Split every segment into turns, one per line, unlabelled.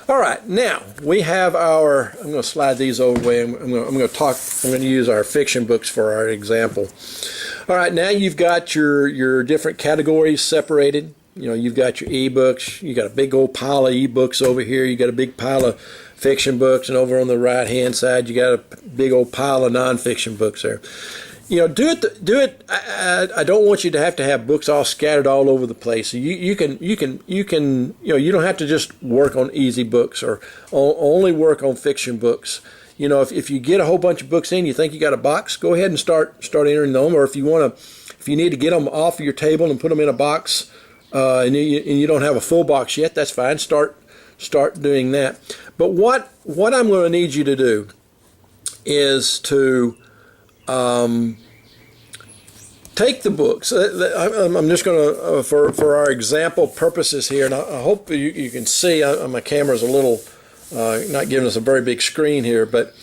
All right, now we have our, I'm going to slide these over the way. I'm going to use our fiction books for our example. All right, now you've got your different categories separated. You know, you've got your ebooks. You got a big old pile of ebooks over here. You got a big pile of fiction books, and over on the right hand side, you got a big old pile of nonfiction books there. You know, do it. I don't want you to have books all scattered all over the place. So you can, you know, you don't have to just work on easy books or only work on fiction books. You know, if you get a whole bunch of books in, you think you got a box, go ahead and start entering them. Or if you need to get them off your table and put them in a box, and you don't have a full box yet, that's fine. Start doing that. But what I'm going to need you to do is to take the books. I'm just going to, for our example purposes here, and I hope you can see, my camera's a little, not giving us a very big screen here, but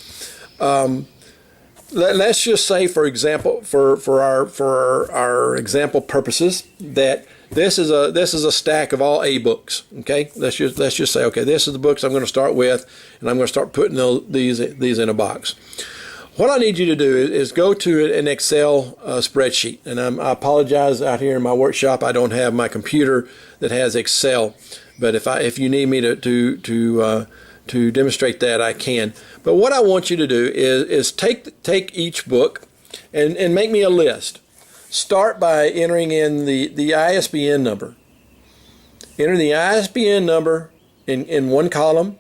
let's just say, for example, for our example purposes, that this is a stack of all A books. Okay, let's just say, okay, this is the books I'm going to start with, and I'm going to start putting these in a box. What I need you to do is go to an Excel spreadsheet, and I apologize, out here in my workshop I don't have my computer that has Excel, but if you need me to demonstrate that, I can. But what I want you to do is take each book and make me a list. Start by entering in the ISBN number. Enter the ISBN number in one column,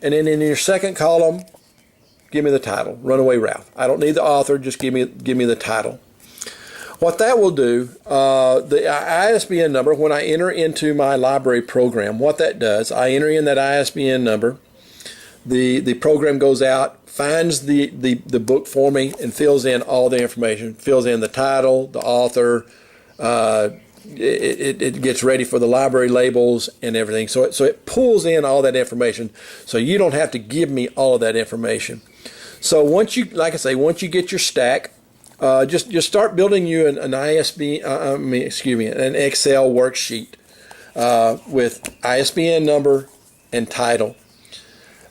and then in your second column, give me the title, Runaway Ralph. I don't need the author, just give me the title. What that will do, the ISBN number, when I enter into my library program, what that does, I enter in that ISBN number, the program goes out, finds the book for me, and fills in all the information, fills in the title, the author, it gets ready for the library labels and everything. So it pulls in all that information, so you don't have to give me all of that information. So once you, like I say, once you get your stack, just start building you an an Excel worksheet with ISBN number and title.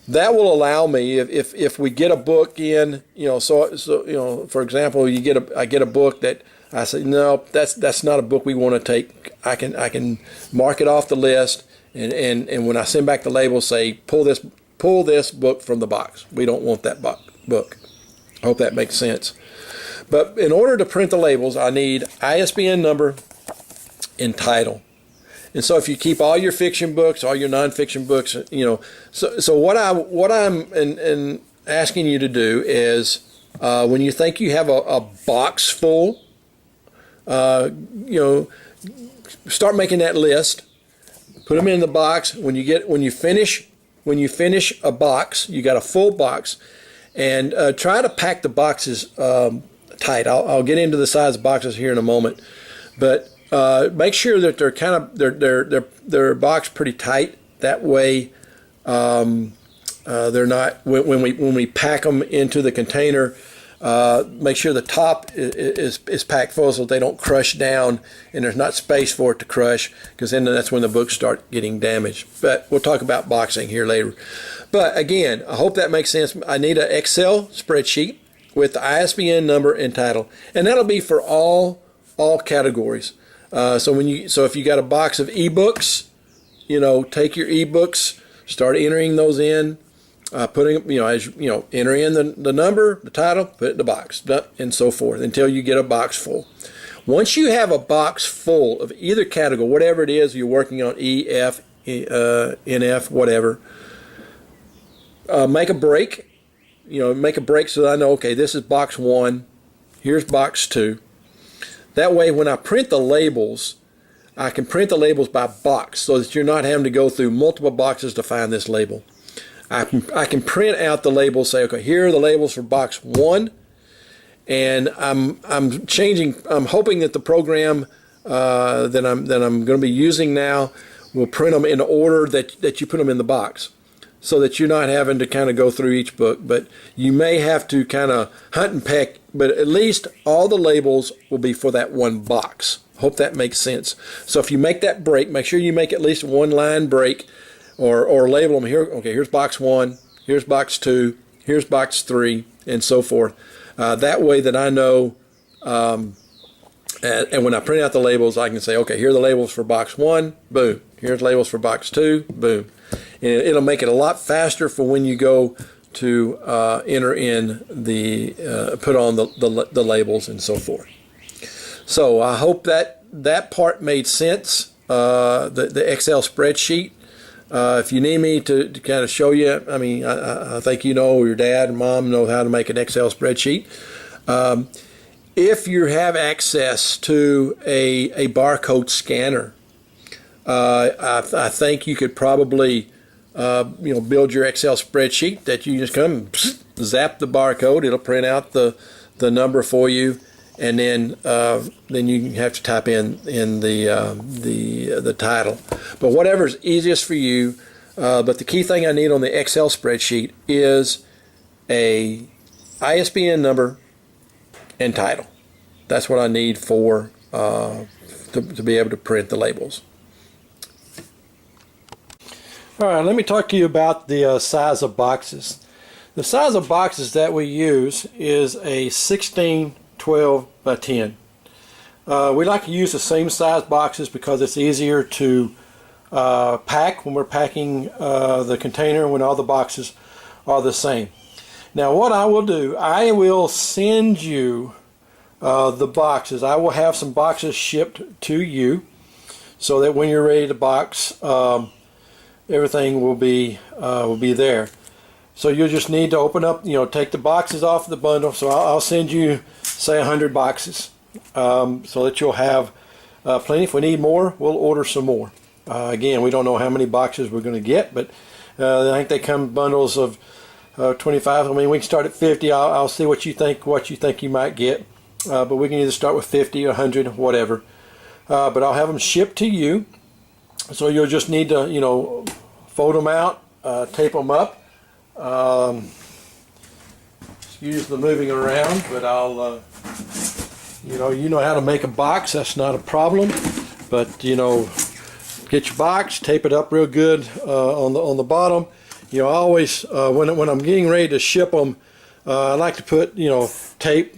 That will allow me, if we get a book in, you know, so you know, for example, I get a book that I say, no, that's not a book we want to take. I can mark it off the list, and when I send back the label, say pull this book from the box. We don't want that book. I hope that makes sense. But in order to print the labels, I need ISBN number and title. And so if you keep all your fiction books, all your nonfiction books, you know, so what I'm asking you to do is, when you think you have a box full, you know, start making that list, put them in the box. When you finish a box, you got a full box, and try to pack the boxes tight. I'll get into the size of boxes here in a moment, but make sure that they're boxed pretty tight. That way, they're not, when we pack them into the container, make sure the top is packed full so they don't crush down and there's not space for it to crush, because then that's when the books start getting damaged. But we'll talk about boxing here later. But again, I hope that makes sense. I need an Excel spreadsheet with the ISBN number and title, and that'll be for all categories. So if you got a box of ebooks, you know, take your ebooks, start entering those in. Putting, you know, as you know, enter in the number, the title, put it in the box, and so forth, until you get a box full. Once you have a box full of either category, whatever it is you're working on, E, F, NF, whatever, make a break. You know, make a break so that I know, okay, this is box 1, here's box 2. That way, when I print the labels, I can print the labels by box, so that you're not having to go through multiple boxes to find this label. I can print out the labels, say, okay, here are the labels for box 1, and I'm hoping that the program that I'm going to be using now will print them in the order that you put them in the box, so that you're not having to kind of go through each book. But you may have to kind of hunt and peck, but at least all the labels will be for that one box. Hope that makes sense. So if you make that break, make sure you make at least one line break or label them here. Okay, here's box 1, here's box 2, here's box 3, and so forth. That way that I know, and when I print out the labels, I can say, okay, here are the labels for box 1, boom. Here's labels for box 2, boom. And it'll make it a lot faster for when you go to enter in put on the labels and so forth. So I hope that part made sense, the Excel spreadsheet. If you need me to kind of show you, I mean, I think you know, your dad and mom know how to make an Excel spreadsheet. If you have access to a barcode scanner, I think you could probably build your Excel spreadsheet that you just come zap the barcode. It'll print out the number for you, and then you have to type in the title. But whatever's easiest for you. But the key thing I need on the Excel spreadsheet is a ISBN number and title. That's what I need for to be able to print the labels. All right, let me talk to you about the size of boxes. The size of boxes that we use is a 16-12 by 10. We like to use the same size boxes because it's easier to pack when we're packing the container, when all the boxes are the same. Now what I will do, I will send you the boxes. I will have some boxes shipped to you so that when you're ready to box, everything will be there. So you'll just need to open up, take the boxes off the bundle. So I'll send you, say, 100 boxes, so that you'll have plenty. If we need more, we'll order some more. Again, we don't know how many boxes we're going to get, but I think they come bundles of 25. I mean, we can start at 50. I'll see what you think you might get, but we can either start with 50 or 100, whatever. But I'll have them shipped to you. So you'll just need to, fold them out, tape them up. Excuse the moving around, but I'll, you know how to make a box. That's not a problem. But get your box, tape it up real good on the bottom. I always when I'm getting ready to ship them, I like to put tape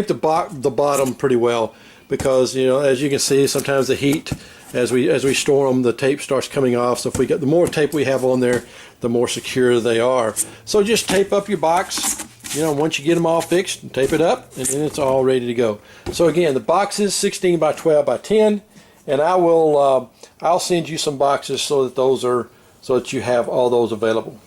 the bottom pretty well, because as you can see, sometimes the heat, as we store them, the tape starts coming off. So if we get, the more tape we have on there, the more secure they are. So just tape up your box. Once you get them all fixed, tape it up, and then it's all ready to go. So again, the box is 16 by 12 by 10, and I'll send you some boxes so that you have all those available.